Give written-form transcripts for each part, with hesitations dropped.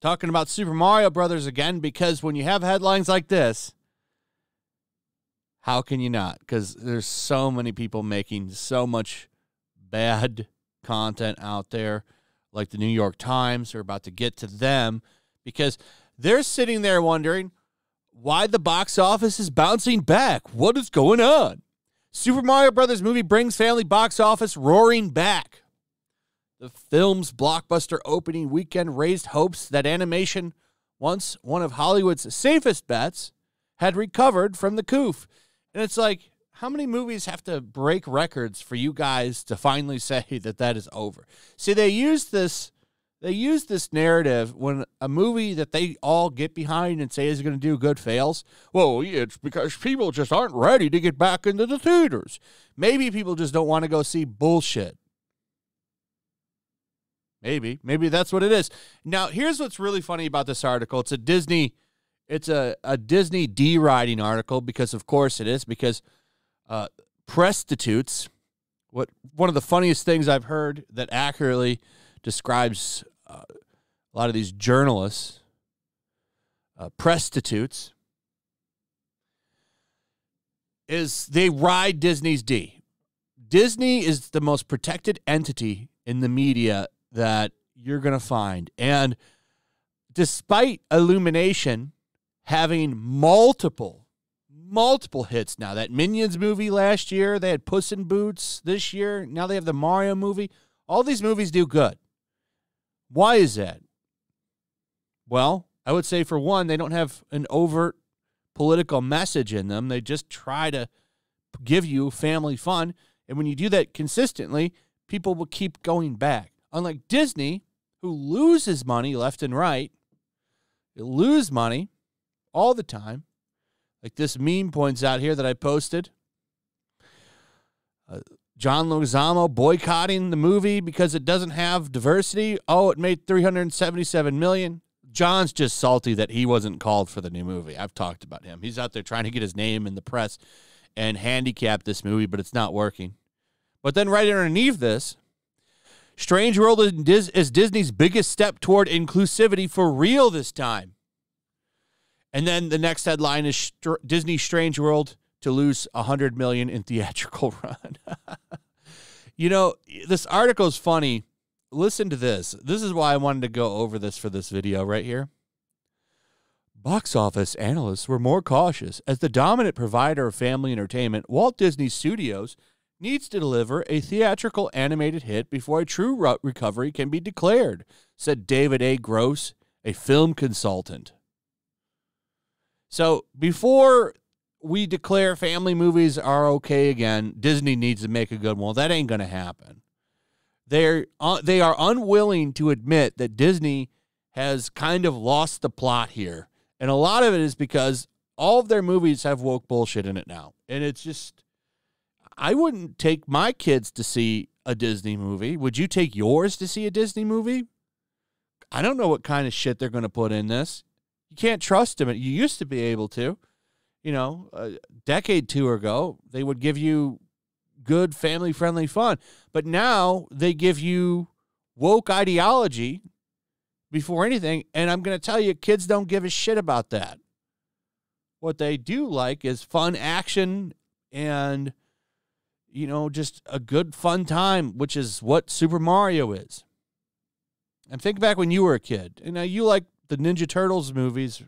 Talking about Super Mario Brothers again, because when you have headlines like this, how can you not? Because there's so many people making so much bad content out there, like the New York Times. We're about to get to them because they're sitting there wondering why the box office is bouncing back. What is going on? Super Mario Brothers movie brings family box office roaring back. The film's blockbuster opening weekend raised hopes that animation, once one of Hollywood's safest bets, had recovered from the coup. And it's like, how many movies have to break records for you guys to finally say that that is over? See, they use this narrative when a movie that they all get behind and say is going to do good fails. Well, it's because people just aren't ready to get back into the theaters. Maybe people just don't want to go see bullshit. Maybe that's what it is. Now, here's what's really funny about this article. It's a Disney deriding article because, of course, it is, because prostitutes, one of the funniest things I've heard that accurately describes a lot of these journalists, prostitutes, is they ride Disney's D. Disney is the most protected entity in the media that you're going to find. And despite Illumination having multiple hits now, that Minions movie last year, they had Puss in Boots this year, now they have the Mario movie. All these movies do good. Why is that? Well, I would say, for one, they don't have an overt political message in them. They just try to give you family fun. And when you do that consistently, people will keep going back. Unlike Disney, who loses money left and right. They lose money all the time. Like this meme points out here that I posted. John Leguizamo boycotting the movie because it doesn't have diversity. Oh, it made $377 million. John's just salty that he wasn't called for the new movie. I've talked about him. He's out there trying to get his name in the press and handicap this movie, but it's not working. But then right underneath this, Strange World is Disney's biggest step toward inclusivity for real this time. And then the next headline is Disney Strange World to lose $100 million in theatrical run. You know, this article is funny. Listen to this. This is why I wanted to go over this for this video right here. Box office analysts were more cautious. As the dominant provider of family entertainment, Walt Disney Studios needs to deliver a theatrical animated hit before a true recovery can be declared, said David A. Gross, a film consultant. So before we declare family movies are okay again, Disney needs to make a good one. Well, that ain't going to happen. They are unwilling to admit that Disney has kind of lost the plot here. And a lot of it is because all of their movies have woke bullshit in it now. And it's just, I wouldn't take my kids to see a Disney movie. Would you take yours to see a Disney movie? I don't know what kind of shit they're going to put in this. You can't trust them. You used to be able to. You know, a decade or two ago, they would give you good family-friendly fun. But now they give you woke ideology before anything. And I'm going to tell you, kids don't give a shit about that. What they do like is fun action and, you know, just a good fun time, which is what Super Mario is. And think back when you were a kid. You know, you like the Ninja Turtles movies,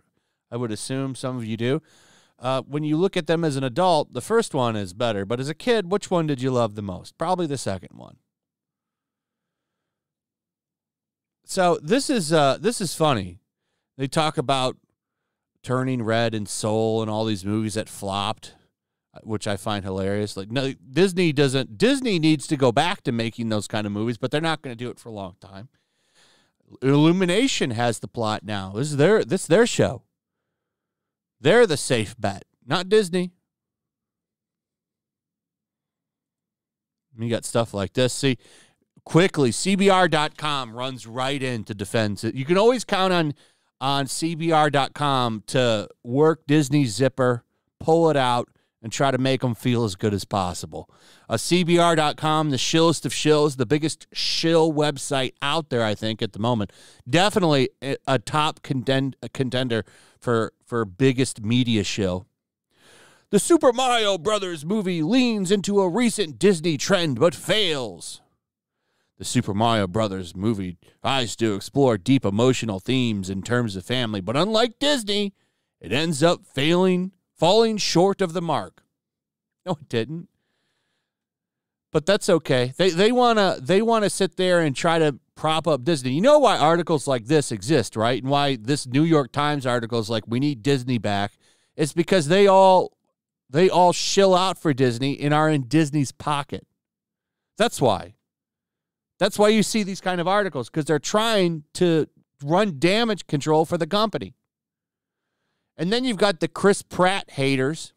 I would assume some of you do. When you look at them as an adult, the first one is better. But as a kid, which one did you love the most? Probably the second one. So this is funny. They talk about Turning Red and Soul and all these movies that flopped, which I find hilarious. Like, no, Disney needs to go back to making those kind of movies, but they're not going to do it for a long time. Illumination has the plot now. This is their show. They're the safe bet, not Disney. You got stuff like this. See, quickly, CBR.com runs right in to defend it. You can always count on CBR.com to work Disney's zipper, pull it out, and try to make them feel as good as possible. CBR.com, the shillest of shills, the biggest shill website out there, I think, at the moment. Definitely a top contender for biggest media shill. The Super Mario Brothers movie leans into a recent Disney trend but fails. The Super Mario Brothers movie tries to explore deep emotional themes in terms of family, but unlike Disney, it ends up falling short of the mark. No, it didn't. But that's okay. They wanna sit there and try to prop up Disney. You know why articles like this exist, right? And why this New York Times article is like, we need Disney back. It's because they all shill out for Disney and are in Disney's pocket. That's why. That's why you see these kind of articles, because they're trying to run damage control for the company. And then you've got the Chris Pratt haters.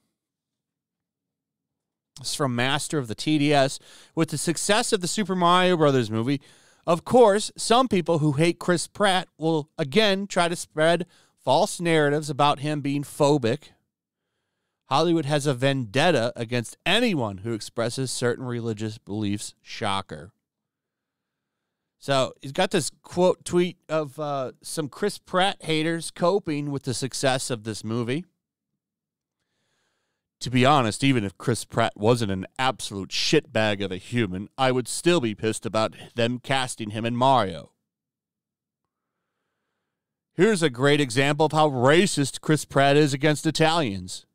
This is from Master of the TDS. With the success of the Super Mario Brothers movie, of course, some people who hate Chris Pratt will again try to spread false narratives about him being phobic. Hollywood has a vendetta against anyone who expresses certain religious beliefs. Shocker. So he's got this tweet of some Chris Pratt haters coping with the success of this movie. To be honest, even if Chris Pratt wasn't an absolute shitbag of a human, I would still be pissed about them casting him in Mario. Here's a great example of how racist Chris Pratt is against Italians.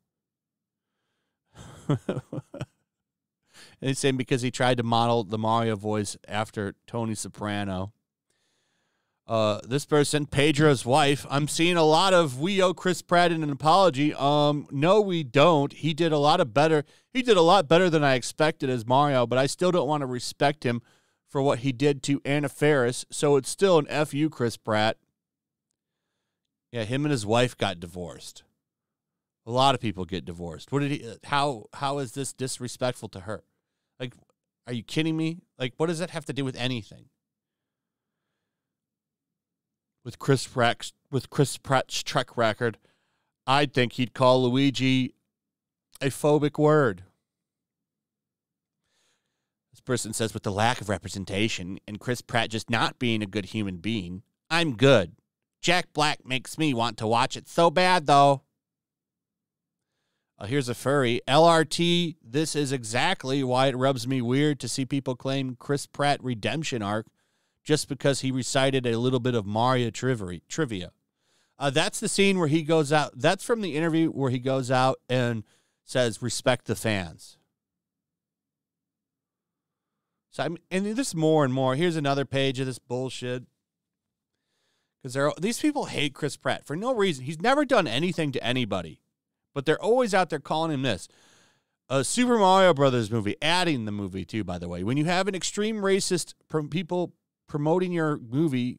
And it's saying because he tried to model the Mario voice after Tony Soprano. This person, Pedro's wife, I'm seeing a lot of we owe Chris Pratt an apology. No, we don't. He did a lot better than I expected as Mario, but I still don't want to respect him for what he did to Anna Faris, so it's still an F you, Chris Pratt. Yeah, him and his wife got divorced. A lot of people get divorced. How is this disrespectful to her? Like, are you kidding me? Like, what does that have to do with anything? With Chris Pratt's track record, I'd think he'd call Luigi a phobic word. This person says, with the lack of representation and Chris Pratt just not being a good human being, I'm good. Jack Black makes me want to watch it so bad, though. Here's a furry. LRT, this is exactly why it rubs me weird to see people claim Chris Pratt redemption arc just because he recited a little bit of Mario trivia. That's the scene where he goes out. That's from the interview where he goes out and says, respect the fans. So, and there's more and more. Here's another page of this bullshit. Because these people hate Chris Pratt for no reason. He's never done anything to anybody. But they're always out there calling him this. A Super Mario Brothers movie, adding the movie too, by the way. When you have an extreme racist people promoting your movie,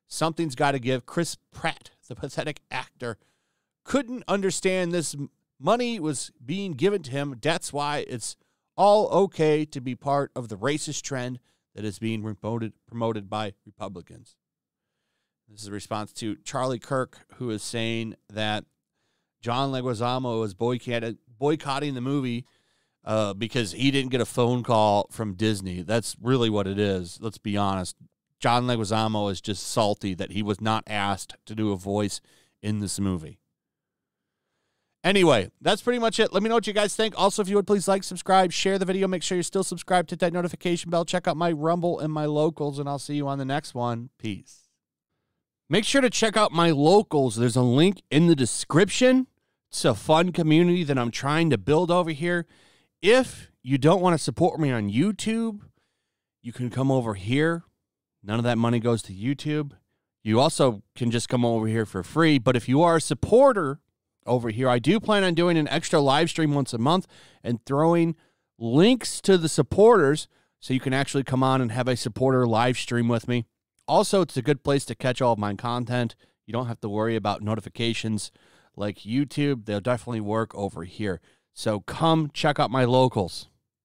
something's got to give. Chris Pratt, the pathetic actor, couldn't understand this money was being given to him. That's why it's all okay to be part of the racist trend that is being promoted by Republicans. This is a response to Charlie Kirk, who is saying that John Leguizamo is boycotting the movie because he didn't get a phone call from Disney. That's really what it is. Let's be honest. John Leguizamo is just salty that he was not asked to do a voice in this movie. Anyway, that's pretty much it. Let me know what you guys think. Also, if you would please like, subscribe, share the video. Make sure you're still subscribed. Hit that notification bell. Check out my Rumble and my Locals, and I'll see you on the next one. Peace. Make sure to check out my Locals. There's a link in the description. It's a fun community that I'm trying to build over here. If you don't want to support me on YouTube, you can come over here. None of that money goes to YouTube. You also can just come over here for free. But if you are a supporter over here, I do plan on doing an extra live stream once a month and throwing links to the supporters so you can actually come on and have a supporter live stream with me. Also, it's a good place to catch all of my content. You don't have to worry about notifications like YouTube. They'll definitely work over here. So come check out my Locals.